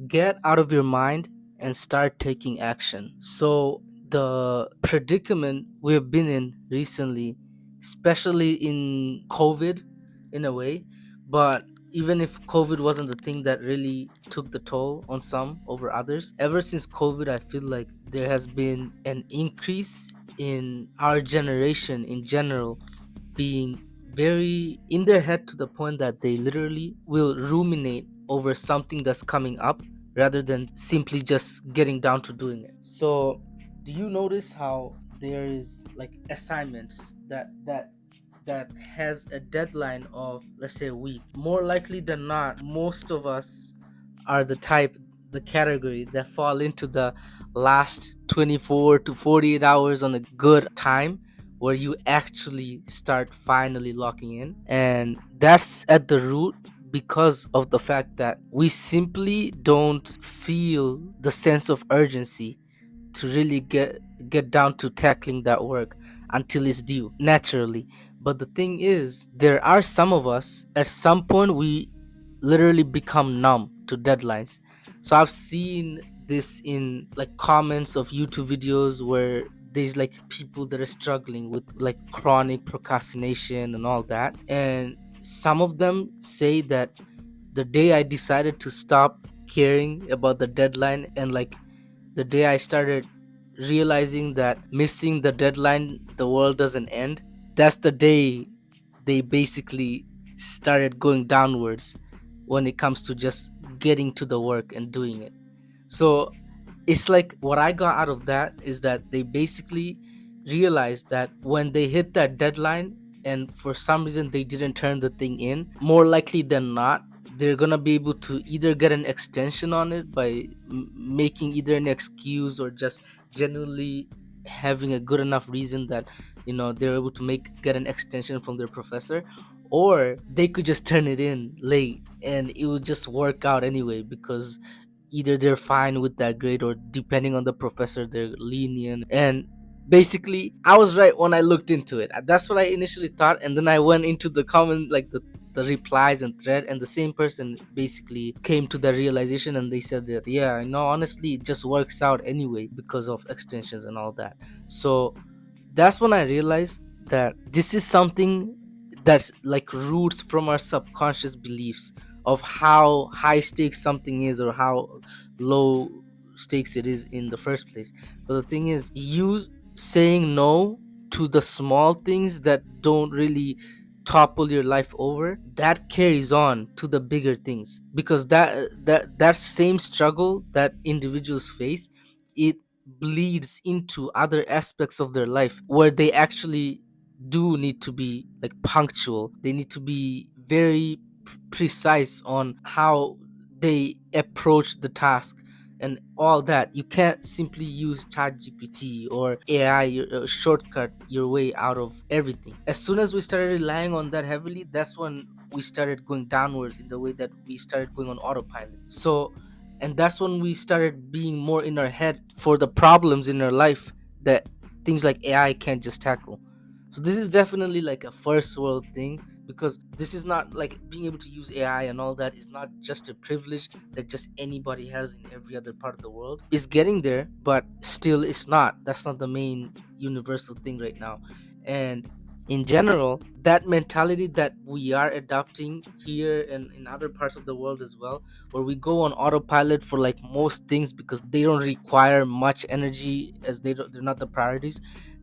get out of your mind and start taking action. So, the predicament we've been in recently, especially in COVID, in a way, but even if COVID wasn't the thing that really took the toll on some over others, ever since COVID, I feel like there has been an increase in our generation in general being very in their head to the point that they literally will ruminate over something that's coming up rather than simply just getting down to doing it. So, do you notice how there is like assignments that has a deadline of, let's say, a week? More likely than not, most of us are the category that fall into the last 24 to 48 hours on a good time where you actually start finally locking in. And that's at the root because of the fact that we simply don't feel the sense of urgency to really get down to tackling that work until it's due naturally. But the thing is, there are some of us at some point we literally become numb to deadlines. So I've seen this in like comments of YouTube videos where there's like people that are struggling with like chronic procrastination and all that, and some of them say that the day I decided to stop caring about the deadline, and like the day I started realizing that missing the deadline, the world doesn't end, that's the day they basically started going downwards when it comes to just getting to the work and doing it. So it's like what I got out of that is that they basically realized that when they hit that deadline and for some reason they didn't turn the thing in, more likely than not, they're gonna be able to either get an extension on it by making either an excuse or just genuinely having a good enough reason that they're able to make get an extension from their professor, or they could just turn it in late and it would just work out anyway because either they're fine with that grade or depending on the professor they're lenient. And basically I was right when I looked into it. That's what I initially thought, and then I went into the comment, like the replies and thread, and the same person basically came to the realization and they said that, yeah, honestly it just works out anyway because of extensions and all that. So that's when I realized that this is something that's like roots from our subconscious beliefs of how high stakes something is or how low stakes it is in the first place. But the thing is, you saying no to the small things that don't really topple your life over, that carries on to the bigger things, because that same struggle that individuals face, it bleeds into other aspects of their life where they actually do need to be like punctual. They need to be very precise on how they approach the task and all that. You can't simply use ChatGPT or AI shortcut your way out of everything. As soon as we started relying on that heavily, that's when we started going downwards in the way that we started going on autopilot. So, and that's when we started being more in our head for the problems in our life that things like AI can't just tackle. So this is definitely like a first world thing, because this is not like being able to use AI and all that is not just a privilege that just anybody has in every other part of the world. It's getting there, but still it's not. That's not the main universal thing right now. And in general, that mentality that we are adopting here and in other parts of the world as well, where we go on autopilot for like most things because they don't require much energy, as they're not the priorities,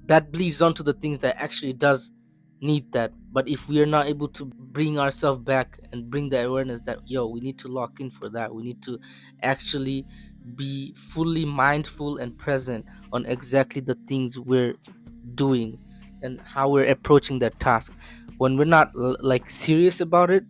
that bleeds onto the things that actually does need that. But if we are not able to bring ourselves back and bring the awareness that, yo, we need to lock in for that, we need to actually be fully mindful and present on exactly the things we're doing and how we're approaching that task. When we're not like serious about it,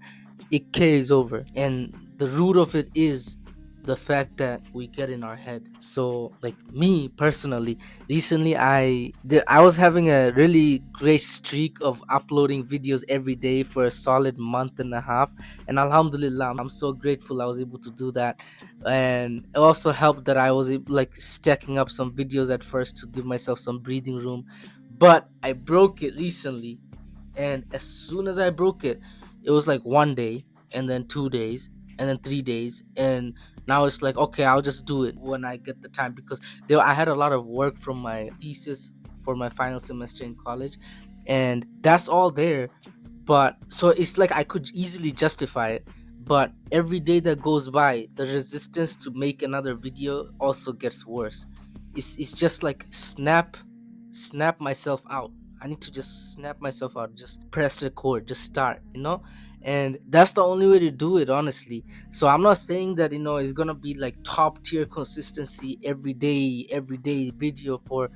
it carries over, and the root of it is the fact that we get in our head. So like me personally, recently I was having a really great streak of uploading videos every day for a solid month and a half, and alhamdulillah, I'm so grateful I was able to do that. And it also helped that I was like stacking up some videos at first to give myself some breathing room. But I broke it recently, and as soon as I broke it, it was like one day, and then 2 days, and then 3 days, and Now it's like, okay, I'll just do it when I get the time, because I had a lot of work from my thesis for my final semester in college, and that's all there. But so it's like I could easily justify it, but every day that goes by, the resistance to make another video also gets worse. It's just like snap myself out. I need to just snap myself out, just press record, just start, and that's the only way to do it, honestly. So I'm not saying that it's gonna be like top tier consistency every day video for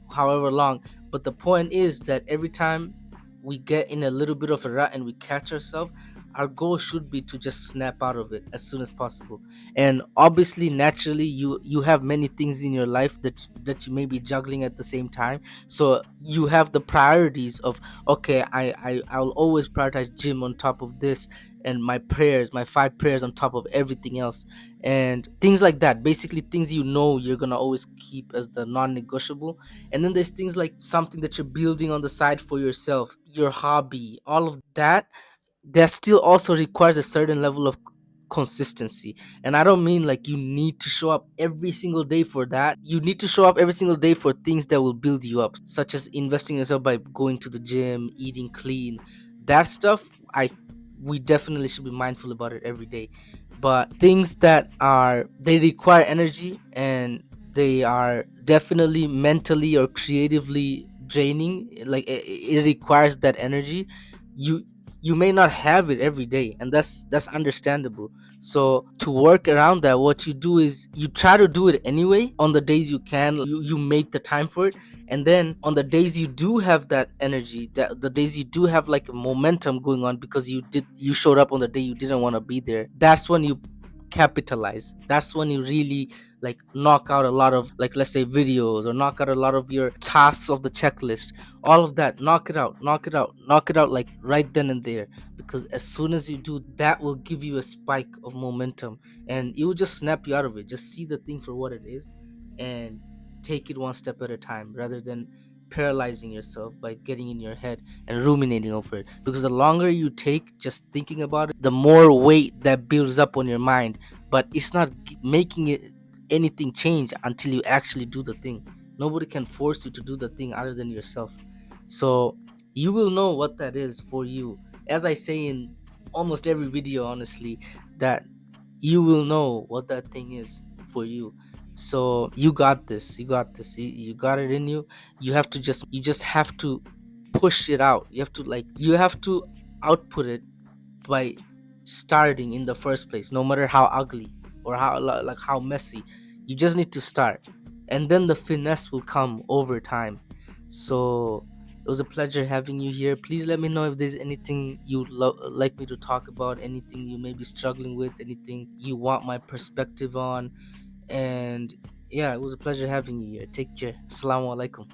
however long, but the point is that every time we get in a little bit of a rut and we catch ourselves, our goal should be to just snap out of it as soon as possible. And obviously, naturally, you have many things in your life that you may be juggling at the same time. So you have the priorities of, okay, I'll always prioritize gym on top of this, and my prayers, my 5 prayers on top of everything else, and things like that. Basically, things you're gonna always keep as the non-negotiable. And then there's things like something that you're building on the side for yourself, your hobby, all of that. That still also requires a certain level of consistency. And I don't mean like you need to show up every single day for that. You need to show up every single day for things that will build you up, such as investing in yourself by going to the gym, eating clean. That stuff, I we definitely should be mindful about it every day. But things that are they require energy, and they are definitely mentally or creatively draining, like it requires that energy. You you may not have it every day, and that's understandable. So to work around that, what you do is you try to do it anyway on the days you can. You make the time for it, and then on the days you do have that energy, that the days you do have like a momentum going on because you showed up on the day you didn't want to be there, that's when you capitalize. That's when you really like knock out a lot of, like, let's say videos, or knock out a lot of your tasks of the checklist. All of that, knock it out, knock it out, knock it out, like right then and there. Because as soon as you do, that will give you a spike of momentum, and it will just snap you out of it. Just see the thing for what it is, and take it one step at a time, rather than paralyzing yourself by getting in your head and ruminating over it. Because the longer you take just thinking about it, the more weight that builds up on your mind. But it's not making it anything change until you actually do the thing. Nobody can force you to do the thing other than yourself. So you will know what that is for you. As I say in almost every video, honestly, that you will know what that thing is for you. So you got this. You got this. You got it in you. You just have to push it out. You have to output it by starting in the first place, no matter how ugly or like how messy. You just need to start, and then the finesse will come over time. So it was a pleasure having you here. Please let me know if there's anything like me to talk about, anything you may be struggling with, anything you want my perspective on. And yeah, it was a pleasure having you here. Take care. Assalamu alaikum.